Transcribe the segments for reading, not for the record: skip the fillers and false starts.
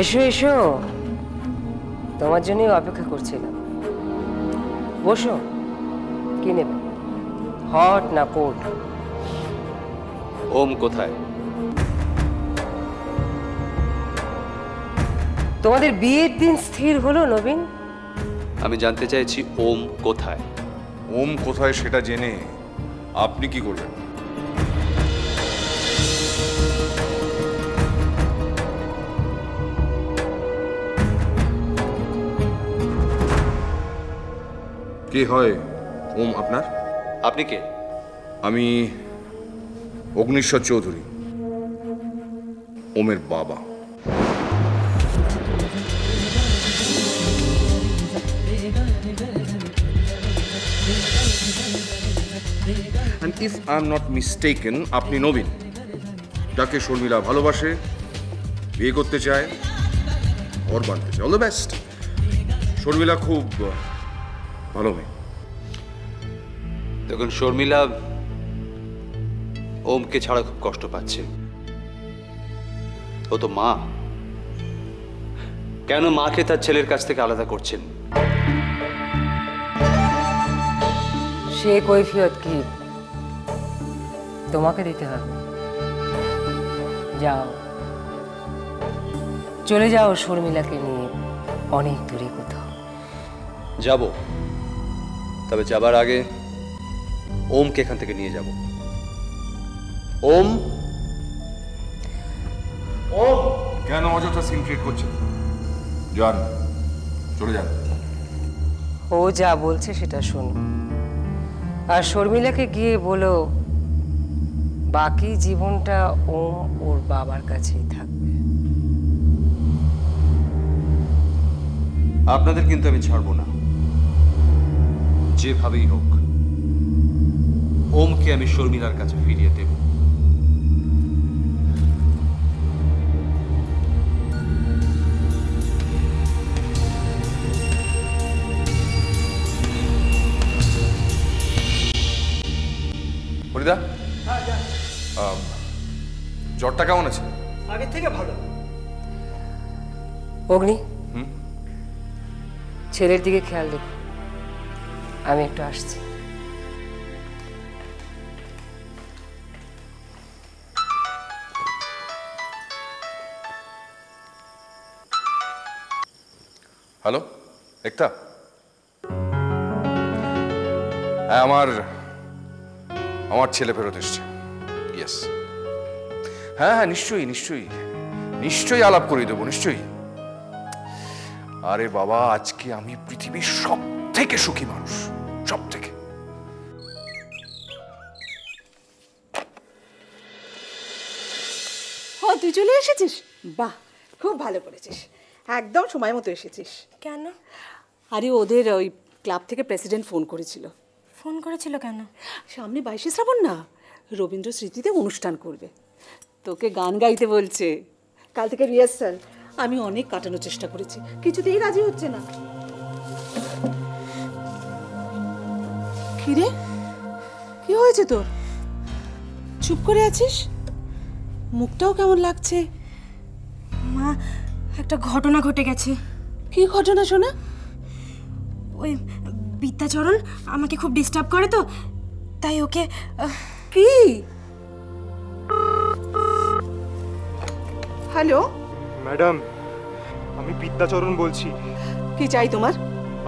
এসো এসো, তোমার জন্যই অপেক্ষা করছিলাম। বসো, কি নেবে, হট না কোল্ড? ওম কোথায়? তোমাদের বিয়ের দিন স্থির হলো নবীন? আমি জানতে চাইছি ওম কোথায়। ওম কোথায় সেটা জেনে আপনি কি করবেন? কে হয় ওম আপনার? আপনি কে? আমি অগ্নিশ্বর চৌধুরী, ওমের বাবা। And if I'm not mistaken, আপনি নবীন, যাকে শর্মিলা ভালোবাসে, বিয়ে করতে চায়, ঘর বাঁধতে চায়। All the best. শর্মিলা খুব ভালো মেয়ে। দেখুন, শর্মিলা ওমকে ছাড়া খুব কষ্ট পাচ্ছে। ও তো মা, কেন মাকে তার ছেলের কাছ থেকে আলাদা করছেন? সে কৈফিয়ত কি তোমাকে দিতে হবে? যাও, চলে যাও শর্মিলাকে নিয়ে অনেক দূরে কোথাও। যাব, তবে যাবার আগে ওমকে এখান থেকে নিয়ে যাব। ওম, ওম কেন অযথা সিন ক্রিয়েট করছেন? যান, চলে যান। ও যা বলছে সেটা শোনো, আর শর্মিলাকে গিয়ে বলো বাকি জীবনটা ওম ওর বাবার কাছেই থাকবে। আপনাদের কিন্তু আমি ছাড়বো না, যেভাবেই হোক ওমকে আমি শর্মিলার কাছে ফিরিয়ে দেব। হরিদা, জ্বরটা কেমন আছে? আগের থেকে ভালো। অগ্নি, ছেলের দিকে খেয়াল রেখো, আমি একটু আসছি। হ্যালো, একটা হ্যাঁ, আমার ছেলে ফেরত এসছে। ইয়েস, হ্যাঁ হ্যাঁ, নিশ্চয়ই নিশ্চয়ই নিশ্চয়ই আলাপ করিয়ে দেবো, নিশ্চয়ই। আরে বাবা, আজকে আমি পৃথিবীর সব থেকে সুখী মানুষ, সব থেকে। ও, তুই চলে এসেছিস? বাহ, খুব ভালো করেছিস, একদম সময় মতো এসেছিস। কেন? আরে ওদের ওই ক্লাব থেকে প্রেসিডেন্ট ফোন করেছিল। ফোন করেছিল কেন? সামনে 22শে শ্রাবণ না, রবীন্দ্র স্মৃতিতে অনুষ্ঠান করবে, তোকে গান গাইতে বলছে। কাল থেকে রিহার্সাল। আমি অনেক কাটানোর চেষ্টা করেছি, কিছুতেই রাজি হচ্ছে না। কিরে, কি হয়েছে তোর? চুপ করে আছিস, মুখটাও কেমন লাগছে। মা, একটা ঘটনা ঘটে গেছে। কি ঘটনা শোনা? ওই বিদ্যাচরণ আমাকে খুব ডিস্টার্ব করে, তো তাই ওকে। কি? হ্যালো ম্যাডাম, আমি বিদ্যাচরণ বলছি। কি চাই তোমার?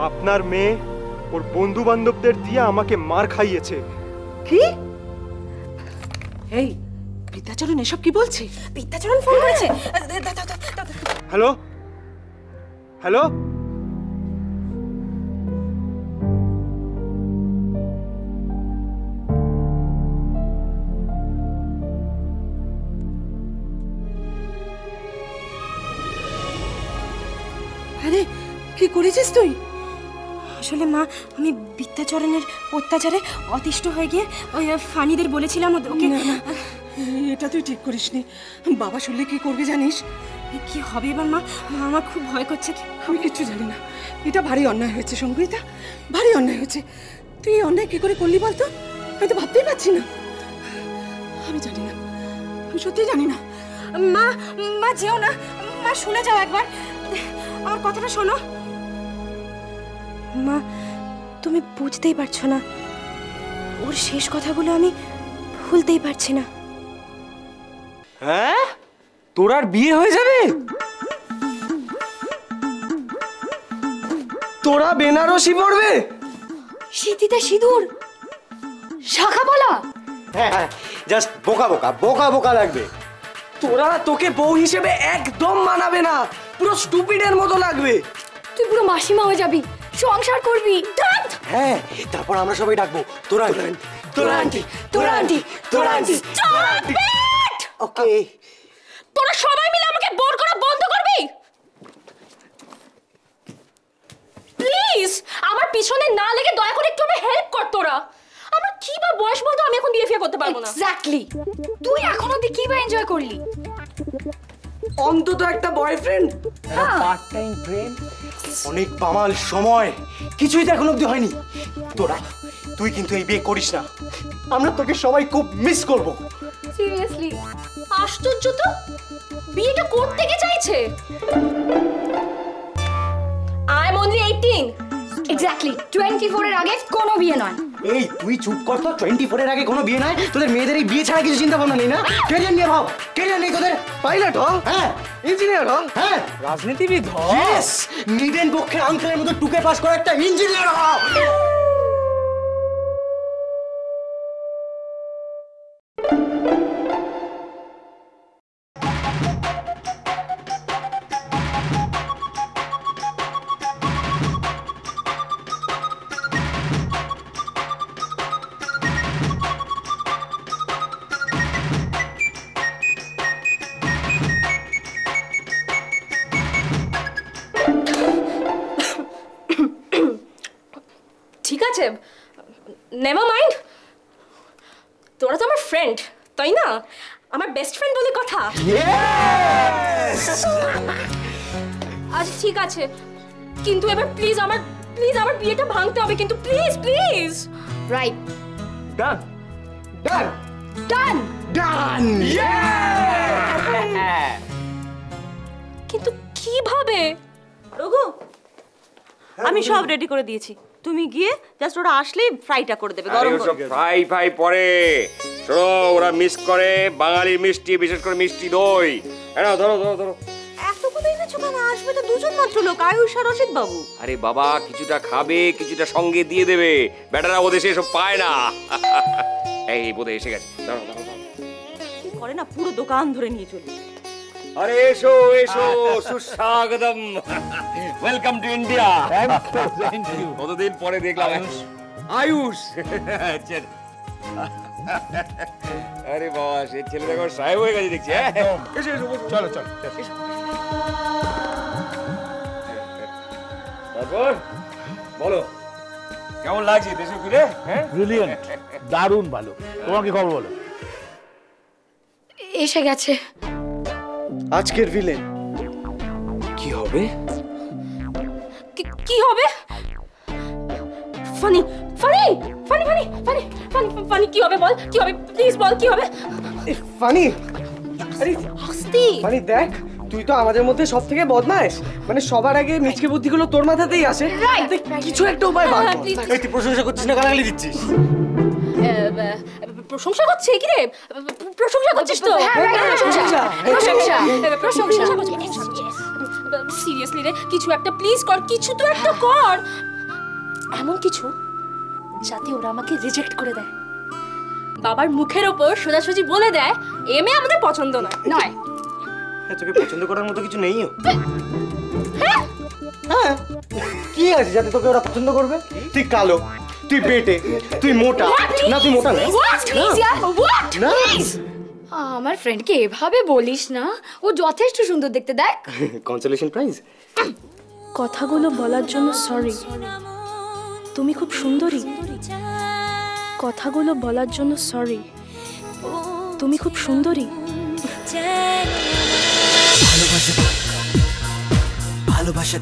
আপনার মেয়ে ওর বন্ধু বান্ধবদের দিয়ে আমাকে মার খাইয়েছে। কি? এই বিদ্যাচরণ এসব কি বলছে? বিদ্যাচরণ ফোন করেছে। হ্যালো হ্যালো, আরে কি করেছিস তুই? আসলে মা, আমি বিদ্যাচরণের অত্যাচারে অতিষ্ঠ হয়ে গিয়ে ওই ফানিদের বলেছিলাম ওকে। এটা তুই ঠিক করিসনি। বাবা শুনলে কি করবে জানিস? কি হবে এবার মা? আমার খুব ভয় করছে। আমি কিচ্ছু জানি না, এটা ভারী অন্যায় হয়েছে সঙ্গীতা, ভারী অন্যায় হয়েছে। তুই এই অন্যায় কি করে করলি বলতো? আমি তো ভাবতেই পারছি না। আমি জানি না, আমি সত্যি জানি না। মা, মা যেও না, মা শুনে যাও একবার, আমার কথাটা শোনো। মা তুমি বুঝতেই পারছো না, ওর শেষ কথাগুলো আমি ভুলতেই পারছি না। হ্যাঁ, তোর আর বিয়ে হয়ে যাবে? তোরা বেনারসি পড়বে? শীতিতে সিঁদুর, শাখাপলা। হ্যাঁ, জাস্ট বোকা বোকা বোকা বোকা লাগবে। তোরা, তোকে বউ হিসেবে একদম মানাবে না, পুরো স্টুপিডের মতো লাগবে। তুই পুরো মাসিমা হয়ে যাবি, সংসার করবি। হ্যাঁ, তারপর আমরা সবাই ডাকবো তোরা আন্টি, তোরা আন্টি, তোরা আন্টি, তোরা আন্টি। ওকে, তোরা সবাই মিলে আমাকে বোর করা বন্ধ করবি প্লিজ। আমার পিছনে না লেগে দয়া করে একটু আমায় হেল্প কর। তোরা, আমার কি বা বয়স বলতো, আমি এখন বিয়ে করতে পারবো না। এক্স্যাক্টলি, তুই এখন অবধি কি বা এনজয় করলি? অন্তত একটা বয়ফ্রেন্ড, পার্ট টাইম ফ্রেন্ড, অনেক বামাল সময়, কিছুই তো এখন অবধি হয়নি। তোরা, তুই কিন্তু এই বিয়ে করিস না, আমরা তোকে সবাই খুব মিস করব। সিরিয়াসলি আশ্চর্য তো, বিয়েটা করতে কে চাইছে? I am only 18। এক্স্যাক্টলি, 24 এর আগে কোনো বিয়ে নয়। এই তুই চুপ কর তো, 24 এর আগে কোনো বিয়ে নয়? তোদের মেয়েদের এই বিয়ে ছাড়া কিছু চিন্তা ভাবনা নেই না? ক্যারিয়ার নিয়ে ভাব, ক্যারিয়ার নেই তোদের? পাইলট হ, হ্যাঁ, ইঞ্জিনিয়ার হ, হ্যাঁ, রাজনীতিবিদ হ, ইয়েস, নিডেন পক্ষের আঙ্কেলের মতো টুকে পাস করা একটা ইঞ্জিনিয়ার হ। ঠিক আছে, নেভার মাইন্ড। তোরা তো আমার ফ্রেন্ড, তাই না? আমার বেস্ট ফ্রেন্ড বলে কথা। আচ্ছা ঠিক আছে, কিন্তু এবার প্লিজ আমার বিয়েটা ভাঙতে হবে, কিন্তু প্লিজ প্লিজ। রাইট, ডান ডান ডান ডান। কিন্তু কিভাবে? রঘু, আমি সব রেডি করে দিয়েছি, তুমি গিয়ে জাস্ট ওরা আসলেই ফ্রাইটা করে দেবে, গরম করে। ফ্রাই পরে শোনো, ওরা মিস করে বাঙালির মিষ্টি, বিশেষ করে মিষ্টি দই। হ্যাঁ, ধরো ধরো ধরো। এতগুলো এনেছো কেন? আসবে তো দুজন মাত্র লোক, আয়ুষ আর রশিদ বাবু। আরে বাবা, কিছুটা খাবে, কিছুটা সঙ্গে দিয়ে দেবে। বেটারা ও দেশে এসব পায় না। এই বোধহয় এসে গেছে। দাঁড়াও দাঁড়াও দাঁড়াও। কি করে না, পুরো দোকান ধরে নিয়ে চলে। আরে এসো এসো, সুস্বাগতম, welcome to India. Thank you. কতদিন পরে দেখলাম আয়ুষ। আরে বাবা, সে ছেলে দেখো সাহেব হয়ে গেছে দেখছি। এসো এসো, চলো চলো। তারপর বলো, কেমন লাগছে দেশে ফিরে? হ্যাঁ, ব্রিলিয়েন্ট, দারুণ ভালো। তোমার কি খবর বলো? এসে গেছে আজকের ভিলেন কি হবে? কি হবে? Funny funny funny funny funny funny funny কি হবে বল, কি হবে প্লিজ বল, কি হবে? ফানি, আরে হস্তি ফানি দেখ, তুই তো আমাদের মধ্যে সব থেকে বদমাইশ, মানে সবার আগে মিচকে বুদ্ধিগুলো তোর মাথাতেই আসে। কিছু একটা উপায় বার কর। এই তুই প্রশংসা করছিস না, গালাগালি দিচ্ছিস? প্রশংসা করছে কি রে? প্রশংসা করছিস তো? সিরিয়াসলি রে, কিছু একটা প্লিজ কর, কিছু তো একটা কর, এমন কিছু যাতে ওরা আমাকে রিজেক্ট করে দেয়, বাবার মুখের ওপর সোজাসুজি বলে দেয় এ মেয়ে আমাদের পছন্দ নয়। তোকে পছন্দ করার মতো কিছু নেই? হ্যাঁ, কি আছে যাতে তোকে ওরা পছন্দ করবে? তুই কালো, তুই বেটে, তুই মোটা না? তুই মোটা না? না, আমার ফ্রেন্ডকে এভাবে বলিস না, ও যথেষ্ট সুন্দর দেখতে, দেখ। Consolation prize. কথাগুলো বলার জন্য সরি, তুমি খুব সুন্দরী। কথাগুলো বলার জন্য সরি, তুমি খুব সুন্দরী। ভালোবাসা ভালোবাসা